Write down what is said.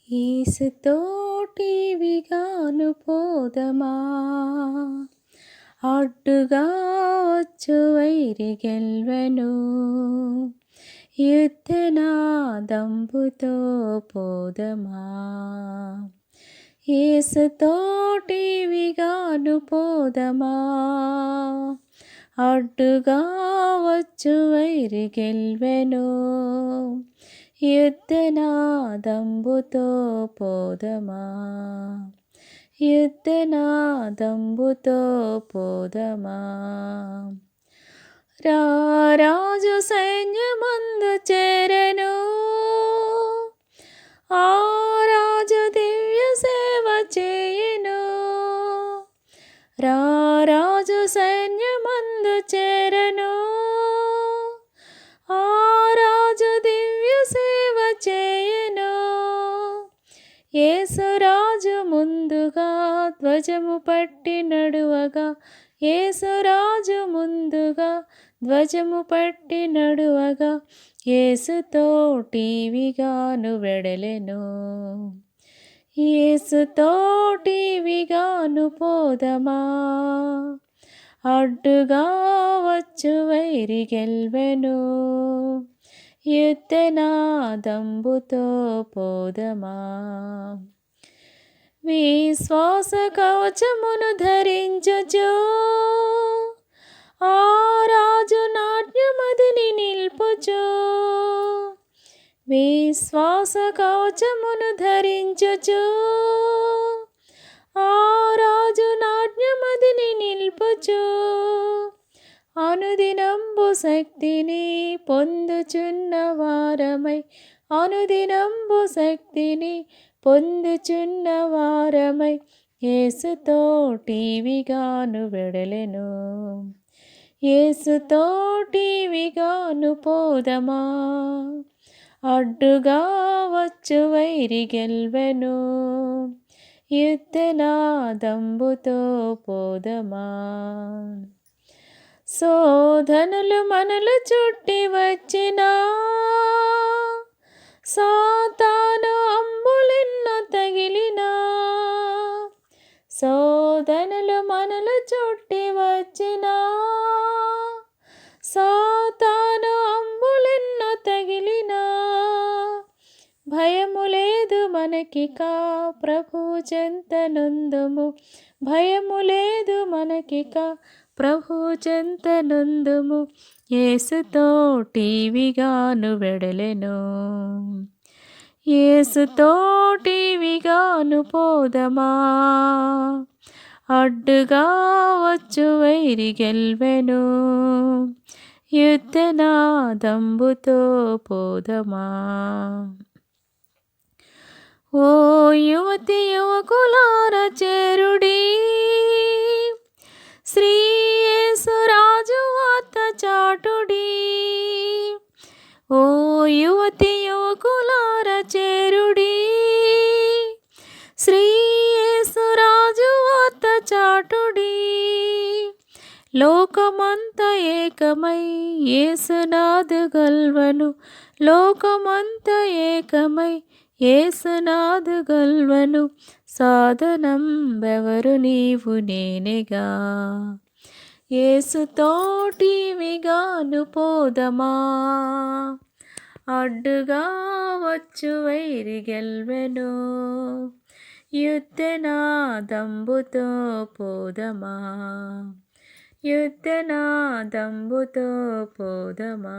యేసుతోటి విగాను పోదమా, అడ్డుగా వచ్చు వైరి గెల్వెను, యుద్ధనాదంబుతో పోదమా. యేసుతోటి విగాను పోదమా, అడ్డుగా వచ్చు వైరి గెల్వెను, యుద్ధనాదంబుతో పోదమా. యుద్ధనాదంబుతో పోదమా. రారాజు సైన్యమందు చేరెను, ఆ రాజు దివ్య సేవ చేయును. రారాజు సైన్యమందు చేరెను, ఆ రాజు దివ్య సేవ చేయును. యేసురాజు ముందుగా ధ్వజము పట్టి నడువగా, యేసురాజు ముందుగా ధ్వజము పట్టి నడువగా, యేసుతోటి విగాను వెడలెను. యేసుతోటి విగాను పోదమా, అడ్డుగా వచ్చు వైరి గెల్వెను, యుద్ధనాదంబుతో పోదమా. విశ్వాస కవచమును ధరించుచు, ఆ రాజు నాట్యమదిని నిల్పుచు. విశ్వాస కవచమును ధరించుచు, ఆ రాజు నాట్యమదిని నిల్పుచు. అనుదినంబు శక్తిని పొందుచున్న వారమై, అనుదినంబు శక్తిని పొందుచున్న వారమై, యేసుతోటి విగాను వెడలెను. యేసుతోటి విగాను పోదమా, అడ్డుగా వచ్చు వైరి గెల్వెను, యుద్ధనాదంబుతో పోదమా. శోధనలు మనలు చుట్టి వచ్చినా, సాతాను అంబులెన్నో తగిలినా. శోధనలు మనలు చుట్టి వచ్చినా, సాతాను అంబులెన్నో తగిలినా. భయము లేదు మనకిక ప్రభు చెంత నుందుము, భయము లేదు మనకిక ప్రభు చెంత నుందుము. యేసుతోటి విగాను వెడలెను. యేసుతోటి విగాను పోదమా, అడ్డుగా వచ్చు వైరి గెల్వెను, యుద్ధనాదంబుతో పోదమా. ఓ యువతి యువకులార చేరుడి, శ్రీ యేసురాజు వార్త చాటుడి. ఓ యువతి యువకులార చేరుడి, శ్రీ యేసురాజు వార్త చాటుడి. లోకమంత ఏకమై యేసునాథు గల్వను, లోకమంత ఏకమై యేసునాథు గల్వను. సాధనం బెవరు నీవు నేనేగా, యేసుతోటి విగాను పోదమా, అడ్డుగా వచ్చు వైరి గెల్వెను, యుద్ధనాదంబుతో పోదమా. యుద్ధనాదంబుతో పోదమా.